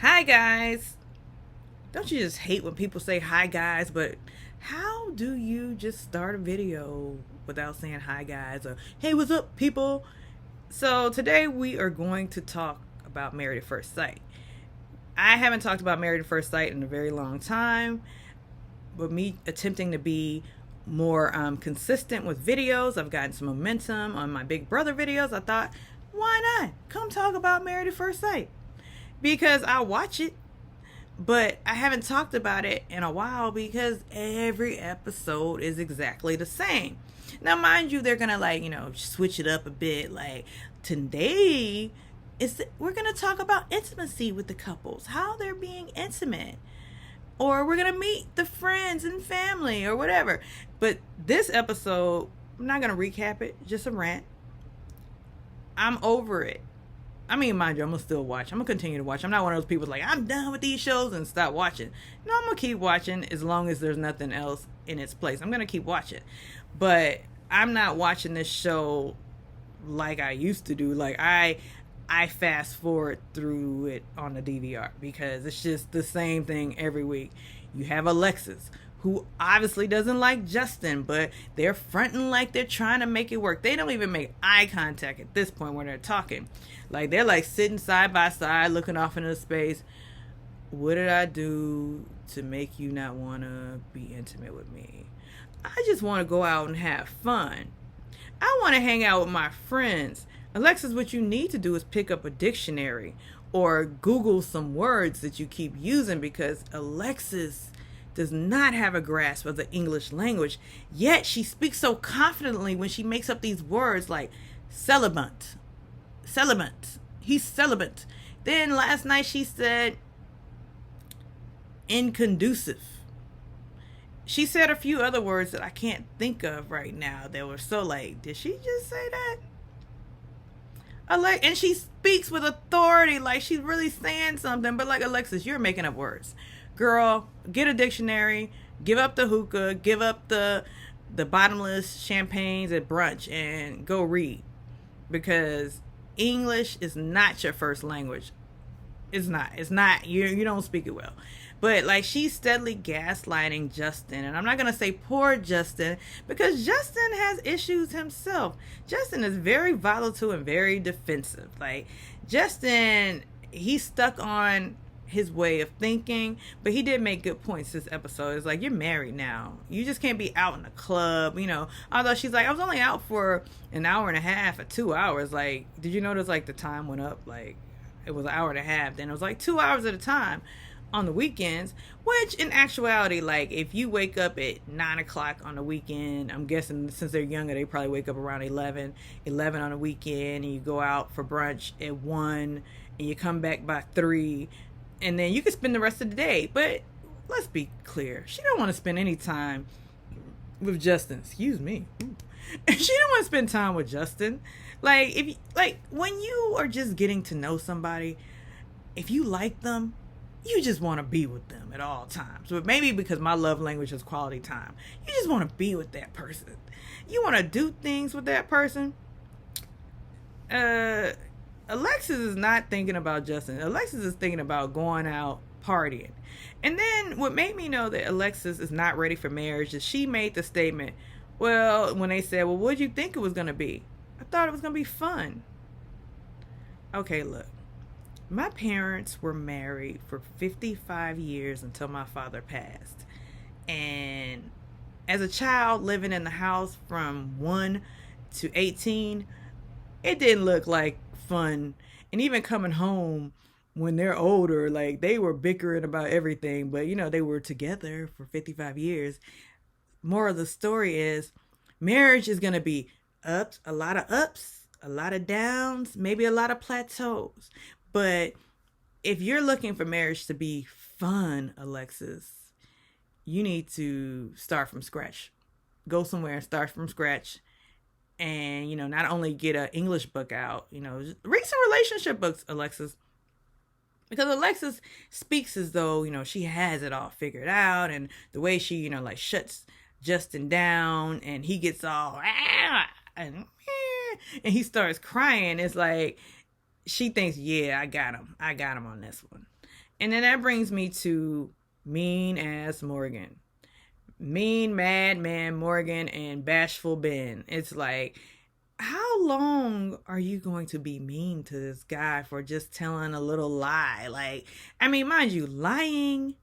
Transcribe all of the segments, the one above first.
Hi, guys. Don't you just hate when people say hi, guys? But how do you just start a video without saying hi, guys, or hey, what's up, people? So, today we are going to talk about Married at First Sight. I haven't talked about Married at First Sight in a very long time, but me attempting to be more consistent with videos, I've gotten some momentum on my Big Brother videos. I thought, why not? Come talk about Married at First Sight. Because I watch it, but I haven't talked about it in a while because every episode is exactly the same. Now, mind you, they're gonna switch it up a bit. Like today, we're gonna talk about intimacy with the couples, how they're being intimate, or we're gonna meet the friends and family or whatever. But this episode, I'm not gonna recap it, just a rant. I'm over it. I mean, mind you, I'm gonna still watch. I'm gonna continue to watch. I'm not one of those people like I'm done with these shows and stop watching. No, I'm gonna keep watching as long as there's nothing else in its place. I'm gonna keep watching, but I'm not watching this show like I used to do. Like I fast forward through it on the DVR because it's just the same thing every week. You have Alexis, who obviously doesn't like Justin, but they're fronting like they're trying to make it work. They don't even make eye contact at this point when they're talking. Like they're like sitting side by side, looking off into space. What did I do to make you not want to be intimate with me? I just want to go out and have fun. I want to hang out with my friends. Alexis, what you need to do is pick up a dictionary or Google some words that you keep using because Alexis does not have a grasp of the English language, yet she speaks so confidently when she makes up these words like celibate. Celibate. He's celibate. Then last night she said inconducive. She said a few other words that I can't think of right now that were so like, did she just say that? And she speaks with authority, like she's really saying something. But like, Alexis, you're making up words. Girl, get a dictionary, give up the hookah, give up the bottomless champagnes at brunch, and go read. Because English is not your first language. It's not. It's not. You don't speak it well. But like she's steadily gaslighting Justin. And I'm not going to say poor Justin because Justin has issues himself. Justin is very volatile and very defensive. Like Justin, he's stuck on his way of thinking, but he did make good points this episode. It's like, you're married now. You just can't be out in the club, Although she's like, I was only out for an hour and a half or 2 hours. Like, did you notice like the time went up? Like it was an hour and a half, then it was like 2 hours at a time on the weekends, which in actuality, like if you wake up at 9 o'clock on the weekend, I'm guessing since they're younger, they probably wake up around 11 on the weekend, and you go out for brunch at 1 and you come back by 3, and then you can spend the rest of the day. But let's be clear, she don't want to spend any time with Justin. Excuse me. She don't want to spend time with Justin. Like when you are just getting to know somebody, if you like them, you just want to be with them at all times. But maybe because my love language is quality time, you just want to be with that person. You want to do things with that person. Alexis is not thinking about Justin. Alexis is thinking about going out partying. And then what made me know that Alexis is not ready for marriage is she made the statement, well, when they said, well, what did you think it was going to be? I thought it was going to be fun. Okay, look. My parents were married for 55 years until my father passed. And as a child living in the house from 1 to 18, it didn't look like fun. And even coming home when they're older, like they were bickering about everything, but they were together for 55 years. More of the story is marriage is going to be ups, a lot of ups, a lot of downs, maybe a lot of plateaus. But if you're looking for marriage to be fun, Alexis, you need to start from scratch. Go somewhere and start from scratch. And, not only get an English book out, read some relationship books, Alexis. Because Alexis speaks as though, she has it all figured out. And the way she, shuts Justin down and he gets all, and he starts crying. It's like, she thinks, yeah, I got him. I got him on this one. And then that brings me to mean ass Morgan. Mean madman Morgan and bashful Ben. It's like, how long are you going to be mean to this guy for just telling a little lie? Like, I mean, mind you, lying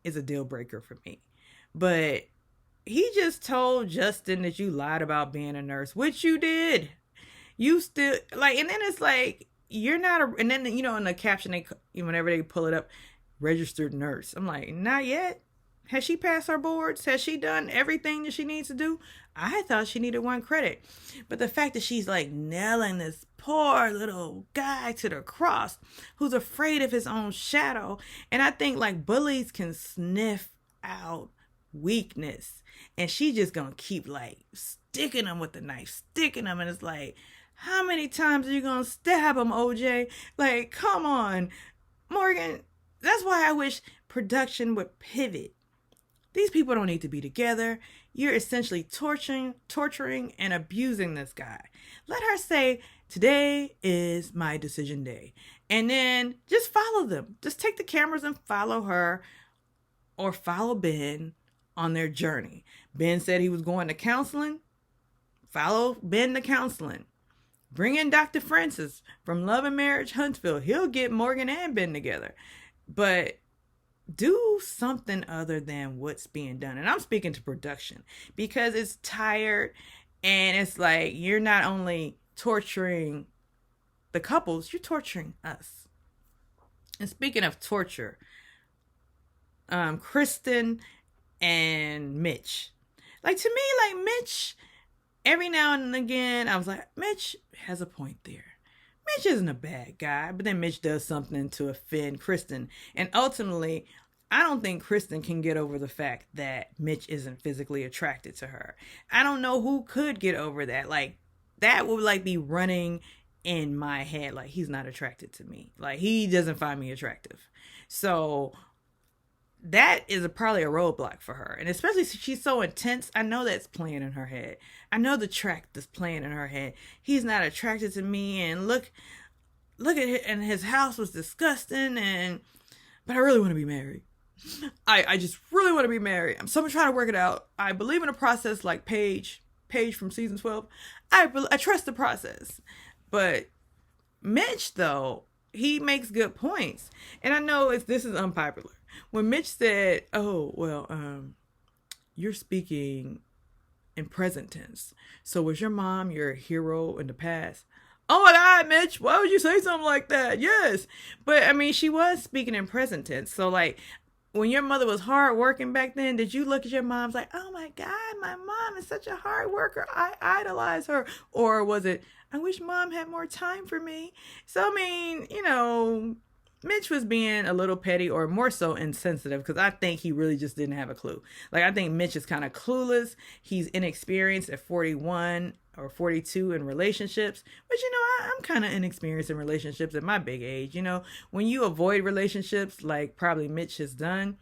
is a deal breaker for me. But he just told Justin that you lied about being a nurse, which you did. You still, like, and then it's like, you're not a, and then, you know, in the caption, they, whenever they pull it up, registered nurse. I'm like, not yet. Has she passed her boards? Has she done everything that she needs to do? I thought she needed one credit. But the fact that she's like nailing this poor little guy to the cross who's afraid of his own shadow. And I think like bullies can sniff out weakness. And she just gonna keep like sticking them with the knife, sticking them. And it's like, how many times are you gonna stab him, OJ? Like, come on, Morgan. That's why I wish production would pivot. These people don't need to be together. You're essentially torturing and abusing this guy. Let her say, today is my decision day. And then just follow them. Just take the cameras and follow her or follow Ben on their journey. Ben said he was going to counseling. Follow Ben to counseling. Bring in Dr. Francis from Love and Marriage Huntsville. He'll get Morgan and Ben together. But do something other than what's being done. And I'm speaking to production because it's tired and it's like you're not only torturing the couples, you're torturing us. And speaking of torture, Kristin and Mitch. Like, to me, like, Mitch, every now and again, I was like, Mitch has a point there. Mitch isn't a bad guy, but then Mitch does something to offend Kristin. And ultimately, I don't think Kristin can get over the fact that Mitch isn't physically attracted to her. I don't know who could get over that. Like, that would like be running in my head. Like, he's not attracted to me. Like, he doesn't find me attractive. So that is probably a roadblock for her. And especially since she's so intense, I know that's playing in her head. I know the track that's playing in her head. He's not attracted to me, and look at it, and his house was disgusting, but I really want to be married. I just really want to be married. So I'm trying to work it out. I believe in a process like Paige from season 12. I trust the process. But Mitch, though, he makes good points. And I know this is unpopular. When Mitch said, oh, well, you're speaking in present tense. So was your mom your hero in the past? Oh my God, Mitch, why would you say something like that? Yes. But I mean, she was speaking in present tense. So like, when your mother was hard working back then, did you look at your mom's like, oh my God, my mom is such a hard worker. I idolize her. Or was it, I wish mom had more time for me. So, I mean, Mitch was being a little petty, or more so insensitive, because I think he really just didn't have a clue. Like, I think Mitch is kind of clueless. He's inexperienced at 41 or 42 in relationships, which, I'm kind of inexperienced in relationships at my big age. When you avoid relationships, like probably Mitch has done,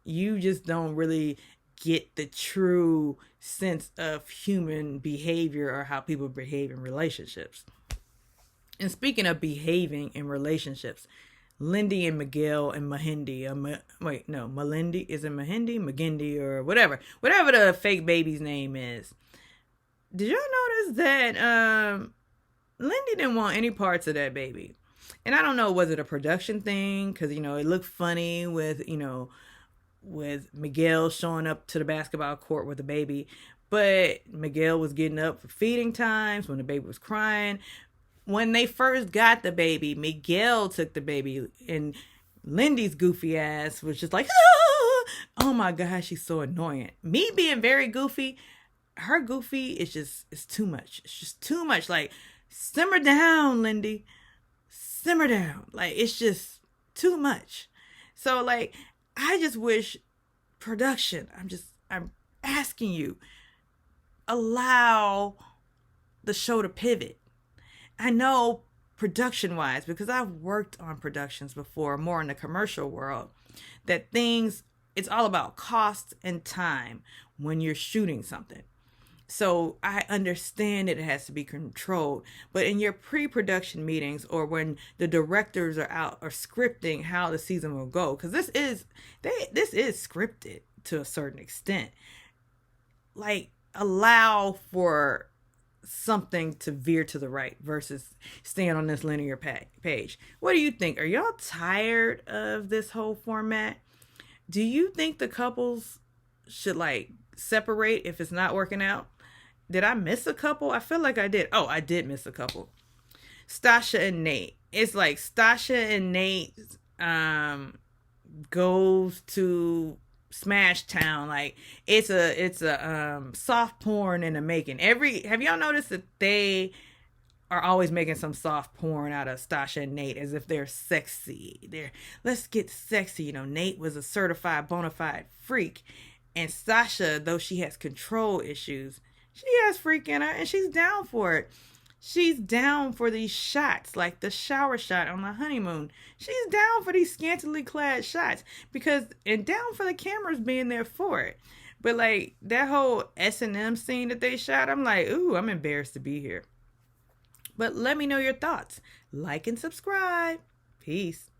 you just don't really get the true sense of human behavior or how people behave in relationships. And speaking of behaving in relationships, Lindsay and Miguel and Melindy. Is it Melindy? McGindy or whatever the fake baby's name is. Did y'all notice that Lindsay didn't want any parts of that baby? And I don't know, was it a production thing? Because, it looked funny with Miguel showing up to the basketball court with the baby. But Miguel was getting up for feeding times when the baby was crying. When they first got the baby, Miguel took the baby, and Lindy's goofy ass was just like, ah! Oh my gosh, she's so annoying. Me being very goofy, her goofy is too much. It's just too much. Like, simmer down, Lindy. Simmer down. Like, it's just too much. So, like, I just wish production, I'm asking you, allow the show to pivot. I know production-wise, because I've worked on productions before, more in the commercial world, that it's all about cost and time when you're shooting something. So I understand that it has to be controlled, but in your pre-production meetings or when the directors are out or scripting how the season will go, because this is scripted to a certain extent. Like, allow for something to veer to the right versus staying on this linear page. What do you think? Are y'all tired of this whole format? Do you think the couples should like separate if it's not working out? Did I miss a couple? I feel like I did. Oh, I did miss a couple. Stasha and Nate. It's like Stasha and Nate goes to Smash Town. Like it's a soft porn in the making. Have y'all noticed that they are always making some soft porn out of Stasha and Nate as if they're sexy. Let's get sexy. You know, Nate was a certified bona fide freak. And Stasha, though she has control issues, she has freak in her and she's down for it. She's down for these shots, like the shower shot on the honeymoon. She's down for these scantily clad shots and down for the cameras being there for it. But like that whole S&M scene that they shot, I'm like, ooh, I'm embarrassed to be here. But let me know your thoughts. Like and subscribe. Peace.